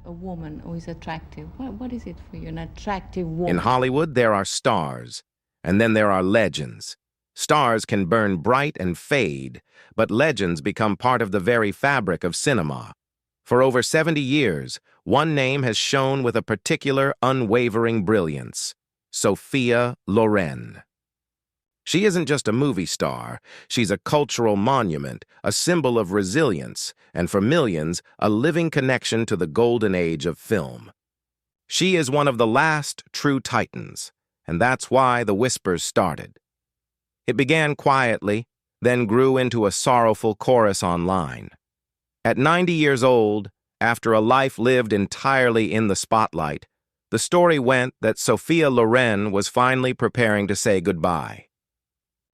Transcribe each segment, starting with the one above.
a woman who is attractive? What is it for you, an attractive In woman? Hollywood, there are stars, and then there are legends. Stars can burn bright and fade, but legends become part of the very fabric of cinema. For over 70 years, one name has shone with a particular unwavering brilliance: Sophia Loren. She isn't just a movie star, she's a cultural monument, a symbol of resilience, and for millions, a living connection to the golden age of film. She is one of the last true titans, and that's why the whispers started. It began quietly, then grew into a sorrowful chorus online. At 90 years old, after a life lived entirely in the spotlight, the story went that Sophia Loren was finally preparing to say goodbye.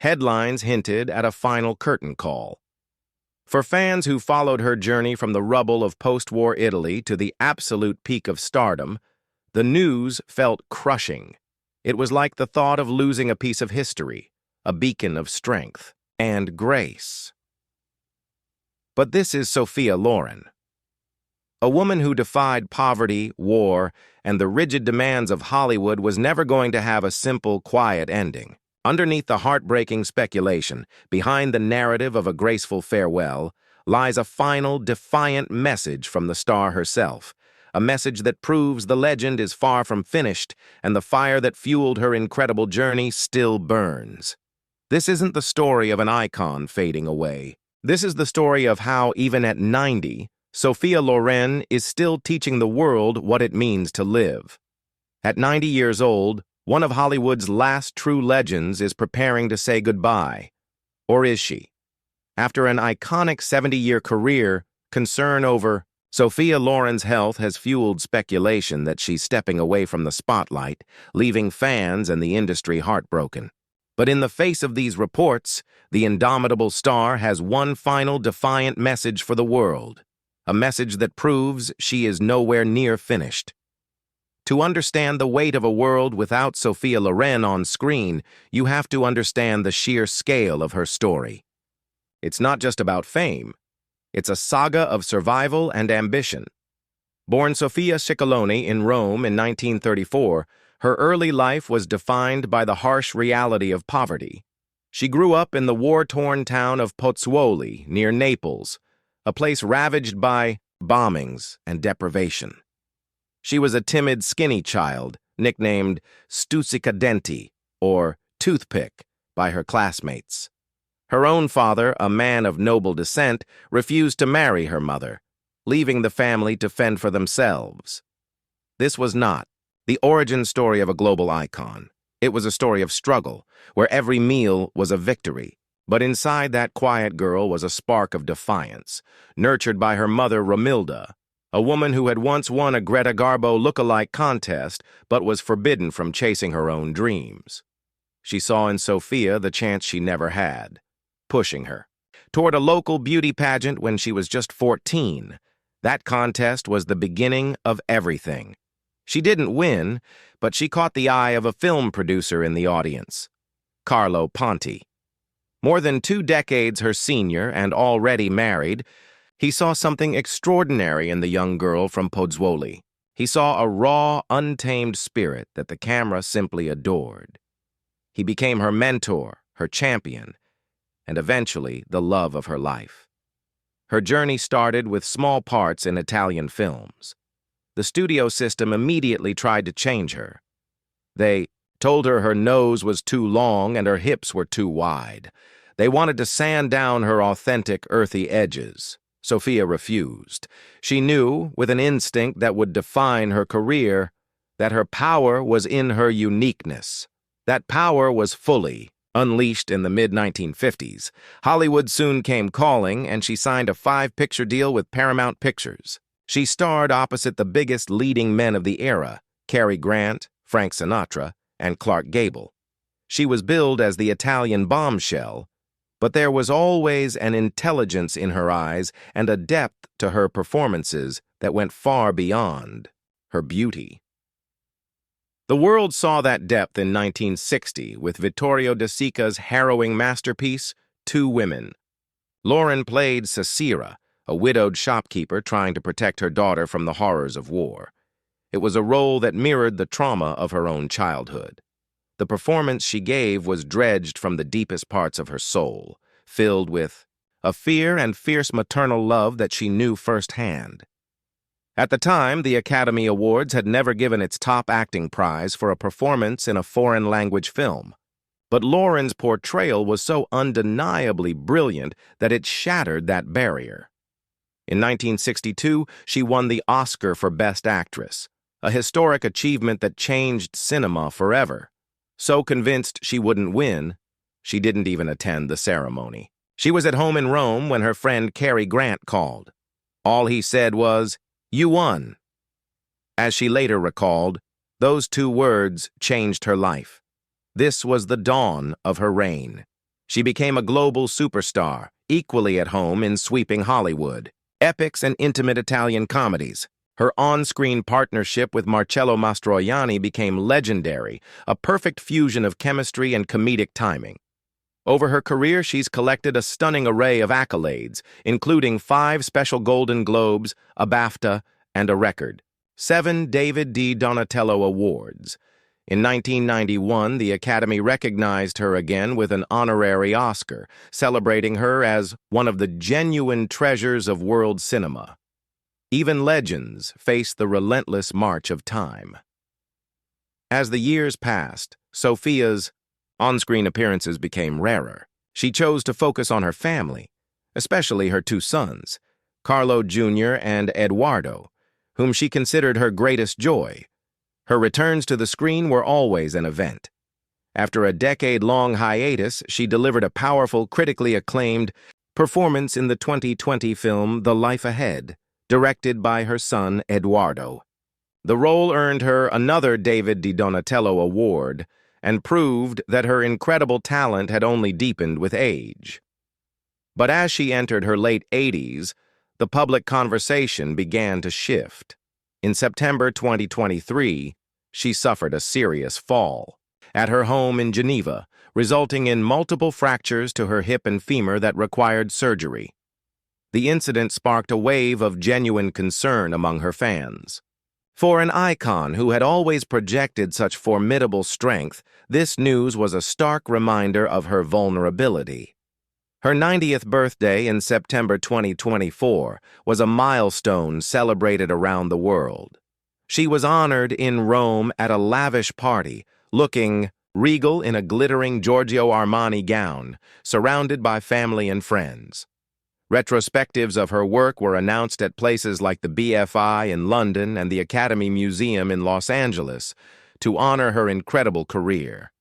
Headlines hinted at a final curtain call. For fans who followed her journey from the rubble of post-war Italy to the absolute peak of stardom, the news felt crushing. It was like the thought of losing a piece of history, a beacon of strength and grace. But this is Sophia Loren, a woman who defied poverty, war, and the rigid demands of Hollywood was never going to have a simple, quiet ending. Underneath the heartbreaking speculation, behind the narrative of a graceful farewell, lies a final, defiant message from the star herself, a message that proves the legend is far from finished and the fire that fueled her incredible journey still burns. This isn't the story of an icon fading away. This is the story of how, even at 90, Sophia Loren is still teaching the world what it means to live. At 90 years old, one of Hollywood's last true legends is preparing to say goodbye. Or is she? After an iconic 70-year career, concern over Sophia Loren's health has fueled speculation that she's stepping away from the spotlight, leaving fans and the industry heartbroken. But in the face of these reports, the indomitable star has one final defiant message for the world, a message that proves she is nowhere near finished. To understand the weight of a world without Sophia Loren on screen, you have to understand the sheer scale of her story. It's not just about fame. It's a saga of survival and ambition. Born Sophia Ciccolone in Rome in 1934, her early life was defined by the harsh reality of poverty. She grew up in the war-torn town of Pozzuoli, near Naples, a place ravaged by bombings and deprivation. She was a timid, skinny child, nicknamed Stuzzicadenti, or Toothpick, by her classmates. Her own father, a man of noble descent, refused to marry her mother, leaving the family to fend for themselves. This was not the origin story of a global icon. It was a story of struggle, where every meal was a victory. But inside that quiet girl was a spark of defiance, nurtured by her mother, Romilda, a woman who had once won a Greta Garbo look-alike contest but was forbidden from chasing her own dreams. She saw in Sophia the chance she never had, pushing her toward a local beauty pageant when she was just 14. That contest was the beginning of everything. She didn't win, but she caught the eye of a film producer in the audience, Carlo Ponti. More than 2 decades her senior and already married, he saw something extraordinary in the young girl from Pozzuoli. He saw a raw, untamed spirit that the camera simply adored. He became her mentor, her champion, and eventually the love of her life. Her journey started with small parts in Italian films. The studio system immediately tried to change her. They told her nose was too long and her hips were too wide. They wanted to sand down her authentic, earthy edges. Sophia refused. She knew, with an instinct that would define her career, that her power was in her uniqueness. That power was fully unleashed in the mid-1950s. Hollywood soon came calling, and she signed a 5-picture deal with Paramount Pictures. She starred opposite the biggest leading men of the era, Cary Grant, Frank Sinatra, and Clark Gable. She was billed as the Italian bombshell, but there was always an intelligence in her eyes and a depth to her performances that went far beyond her beauty. The world saw that depth in 1960 with Vittorio De Sica's harrowing masterpiece, Two Women. Loren played Cecira, a widowed shopkeeper trying to protect her daughter from the horrors of war. It was a role that mirrored the trauma of her own childhood. The performance she gave was dredged from the deepest parts of her soul, filled with a fear and fierce maternal love that she knew firsthand. At the time, the Academy Awards had never given its top acting prize for a performance in a foreign-language film. But Loren's portrayal was so undeniably brilliant that it shattered that barrier. In 1962, she won the Oscar for Best Actress, a historic achievement that changed cinema forever. So convinced she wouldn't win, she didn't even attend the ceremony. She was at home in Rome when her friend Cary Grant called. All he said was, "You won." As she later recalled, those two words changed her life. This was the dawn of her reign. She became a global superstar, equally at home in sweeping Hollywood, epics and intimate Italian comedies. Her on-screen partnership with Marcello Mastroianni became legendary, a perfect fusion of chemistry and comedic timing. Over her career, she's collected a stunning array of accolades, including 5 Special Golden Globes, a BAFTA, and a record, 7 David di Donatello Awards. In 1991, the Academy recognized her again with an honorary Oscar, celebrating her as one of the genuine treasures of world cinema. Even legends face the relentless march of time. As the years passed, Sophia's on-screen appearances became rarer. She chose to focus on her family, especially her 2 sons, Carlo Jr. and Eduardo, whom she considered her greatest joy. Her returns to the screen were always an event. After a decade-long hiatus, she delivered a powerful, critically acclaimed performance in the 2020 film The Life Ahead, directed by her son Eduardo. The role earned her another David di Donatello Award and proved that her incredible talent had only deepened with age. But as she entered her late 80s, the public conversation began to shift. In September 2023, she suffered a serious fall at her home in Geneva, resulting in multiple fractures to her hip and femur that required surgery. The incident sparked a wave of genuine concern among her fans. For an icon who had always projected such formidable strength, this news was a stark reminder of her vulnerability. Her 90th birthday in September 2024 was a milestone celebrated around the world. She was honored in Rome at a lavish party, looking regal in a glittering Giorgio Armani gown, surrounded by family and friends. Retrospectives of her work were announced at places like the BFI in London and the Academy Museum in Los Angeles to honor her incredible career.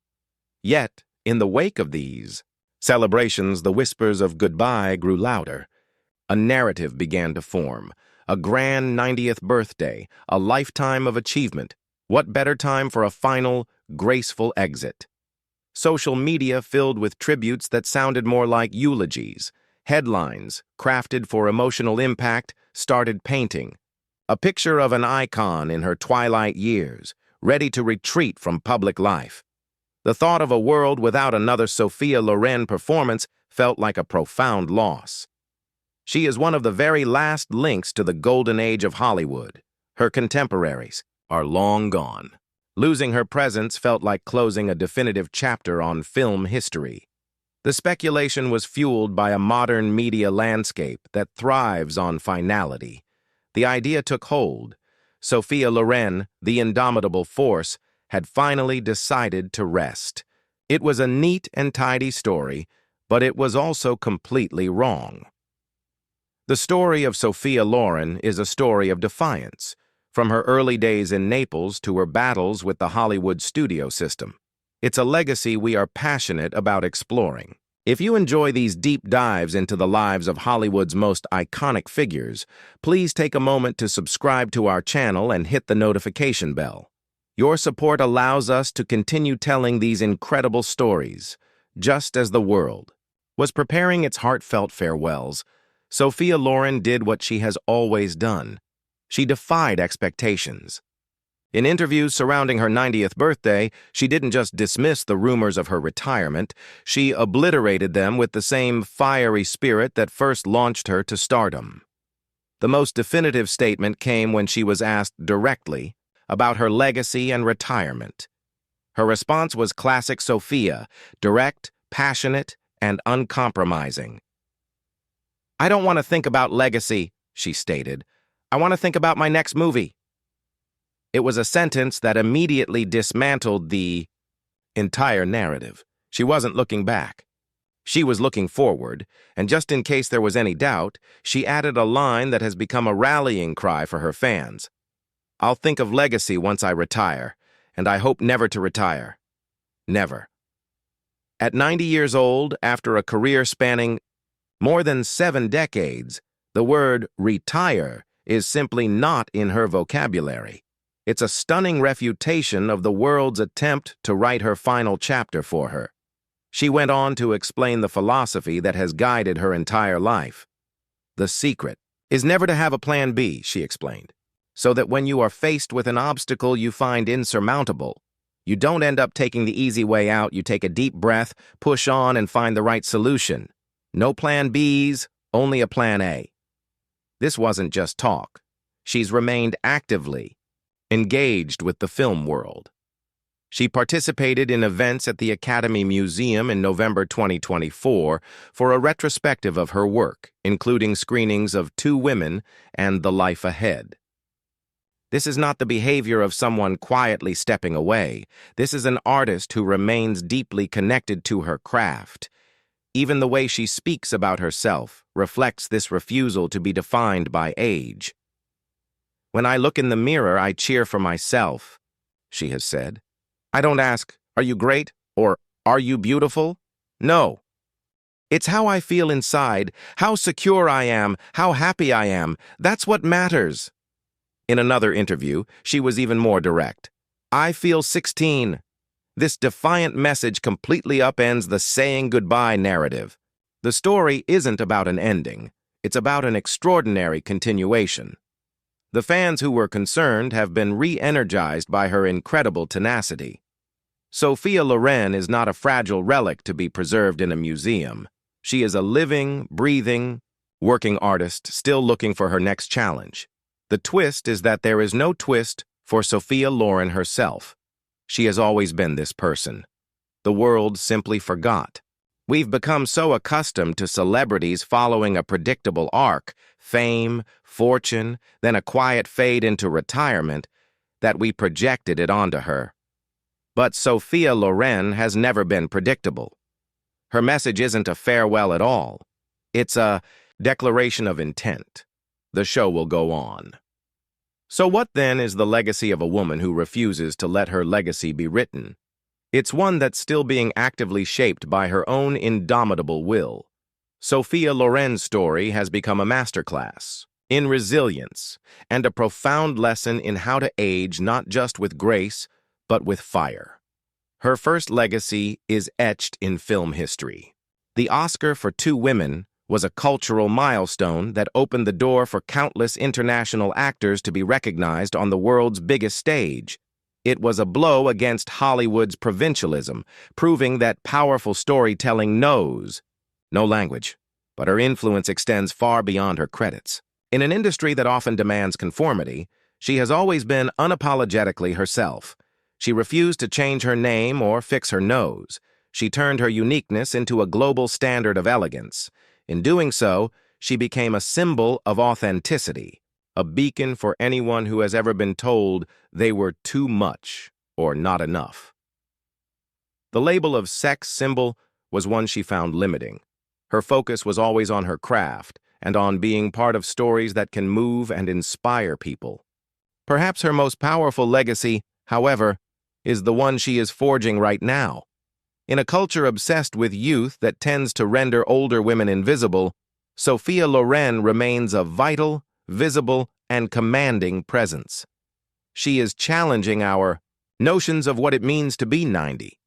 Yet, in the wake of these celebrations, the whispers of goodbye grew louder. A narrative began to form. A grand 90th birthday, a lifetime of achievement. What better time for a final, graceful exit? Social media filled with tributes that sounded more like eulogies. Headlines, crafted for emotional impact, started painting. A picture of an icon in her twilight years, ready to retreat from public life. The thought of a world without another Sophia Loren performance felt like a profound loss. She is one of the very last links to the golden age of Hollywood. Her contemporaries are long gone. Losing her presence felt like closing a definitive chapter on film history. The speculation was fueled by a modern media landscape that thrives on finality. The idea took hold. Sophia Loren, the indomitable force, had finally decided to rest. It was a neat and tidy story, but it was also completely wrong. The story of Sophia Loren is a story of defiance, from her early days in Naples to her battles with the Hollywood studio system. It's a legacy we are passionate about exploring. If you enjoy these deep dives into the lives of Hollywood's most iconic figures, please take a moment to subscribe to our channel and hit the notification bell. Your support allows us to continue telling these incredible stories, just as the world was preparing its heartfelt farewells. Sophia Loren did what she has always done. She defied expectations. In interviews surrounding her 90th birthday, she didn't just dismiss the rumors of her retirement, she obliterated them with the same fiery spirit that first launched her to stardom. The most definitive statement came when she was asked directly about her legacy and retirement. Her response was classic Sophia, direct, passionate, and uncompromising. "I don't want to think about legacy," she stated. "I want to think about my next movie." It was a sentence that immediately dismantled the entire narrative. She wasn't looking back. She was looking forward, and just in case there was any doubt, she added a line that has become a rallying cry for her fans. "I'll think of legacy once I retire, and I hope never to retire. Never." At 90 years old, after a career spanning more than 7 decades, the word retire is simply not in her vocabulary. It's a stunning refutation of the world's attempt to write her final chapter for her. She went on to explain the philosophy that has guided her entire life. "The secret is never to have a plan B," she explained, "so that when you are faced with an obstacle you find insurmountable, you don't end up taking the easy way out. You take a deep breath, push on, and find the right solution. No plan Bs, only a plan A." This wasn't just talk. She's remained actively engaged with the film world. She participated in events at the Academy Museum in November 2024 for a retrospective of her work, including screenings of Two Women and The Life Ahead. This is not the behavior of someone quietly stepping away. This is an artist who remains deeply connected to her craft. Even the way she speaks about herself reflects this refusal to be defined by age. "When I look in the mirror, I cheer for myself," she has said. "I don't ask, 'Are you great?' or 'Are you beautiful?' No. It's how I feel inside, how secure I am, how happy I am. That's what matters." In another interview, she was even more direct. "I feel 16. This defiant message completely upends the saying goodbye narrative. The story isn't about an ending. It's about an extraordinary continuation." The fans who were concerned have been re-energized by her incredible tenacity. Sophia Loren is not a fragile relic to be preserved in a museum. She is a living, breathing, working artist still looking for her next challenge. The twist is that there is no twist for Sophia Loren herself. She has always been this person. The world simply forgot. We've become so accustomed to celebrities following a predictable arc, fame, fortune, then a quiet fade into retirement, that we projected it onto her. But Sophia Loren has never been predictable. Her message isn't a farewell at all. It's a declaration of intent. The show will go on. So what then is the legacy of a woman who refuses to let her legacy be written? It's one that's still being actively shaped by her own indomitable will. Sophia Loren's story has become a masterclass in resilience and a profound lesson in how to age not just with grace, but with fire. Her first legacy is etched in film history. The Oscar for Two Women was a cultural milestone that opened the door for countless international actors to be recognized on the world's biggest stage. It was a blow against Hollywood's provincialism, proving that powerful storytelling knows no language, but her influence extends far beyond her credits. In an industry that often demands conformity, she has always been unapologetically herself. She refused to change her name or fix her nose. She turned her uniqueness into a global standard of elegance. In doing so, she became a symbol of authenticity, a beacon for anyone who has ever been told they were too much or not enough. The label of sex symbol was one she found limiting. Her focus was always on her craft and on being part of stories that can move and inspire people. Perhaps her most powerful legacy, however, is the one she is forging right now. In a culture obsessed with youth that tends to render older women invisible, Sophia Loren remains a vital, visible, and commanding presence. She is challenging our notions of what it means to be 90.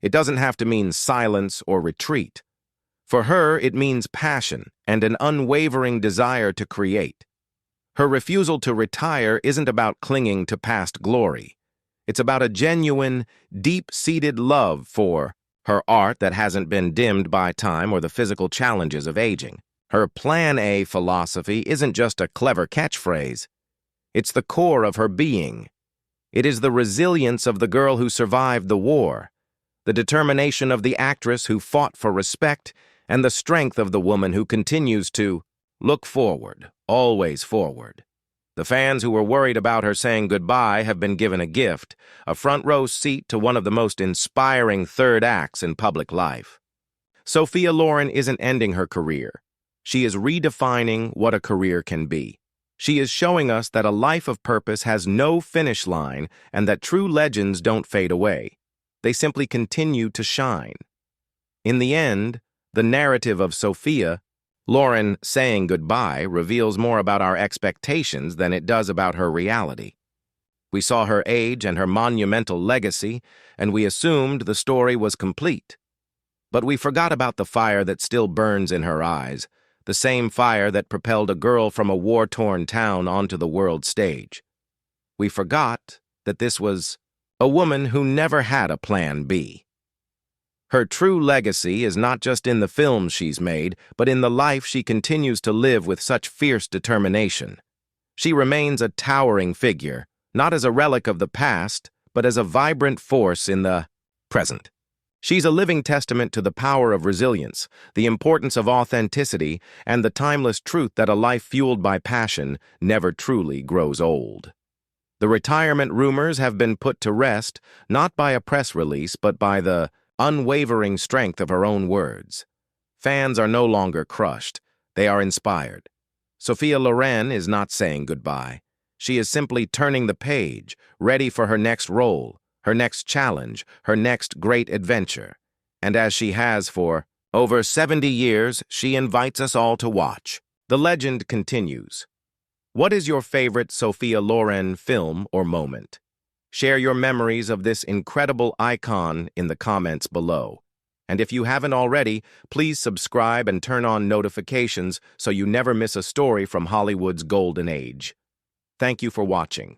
It doesn't have to mean silence or retreat. For her, it means passion and an unwavering desire to create. Her refusal to retire isn't about clinging to past glory. It's about a genuine, deep-seated love for her art that hasn't been dimmed by time or the physical challenges of aging. Her Plan A philosophy isn't just a clever catchphrase. It's the core of her being. It is the resilience of the girl who survived the war, the determination of the actress who fought for respect, and the strength of the woman who continues to look forward, always forward. The fans who were worried about her saying goodbye have been given a gift, a front-row seat to one of the most inspiring third acts in public life. Sophia Loren isn't ending her career. She is redefining what a career can be. She is showing us that a life of purpose has no finish line and that true legends don't fade away. They simply continue to shine. In the end, the narrative of Sophia Loren saying goodbye reveals more about our expectations than it does about her reality. We saw her age and her monumental legacy, and we assumed the story was complete. But we forgot about the fire that still burns in her eyes, the same fire that propelled a girl from a war-torn town onto the world stage. We forgot that this was a woman who never had a plan B. Her true legacy is not just in the films she's made, but in the life she continues to live with such fierce determination. She remains a towering figure, not as a relic of the past, but as a vibrant force in the present. She's a living testament to the power of resilience, the importance of authenticity, and the timeless truth that a life fueled by passion never truly grows old. The retirement rumors have been put to rest, not by a press release, but by the unwavering strength of her own words. Fans are no longer crushed. They are inspired. Sophia Loren is not saying goodbye. She is simply turning the page, ready for her next role, her next challenge, her next great adventure. And as she has for over 70 years, she invites us all to watch. The legend continues. What is your favorite Sophia Loren film or moment? Share your memories of this incredible icon in the comments below. And if you haven't already, please subscribe and turn on notifications so you never miss a story from Hollywood's golden age. Thank you for watching.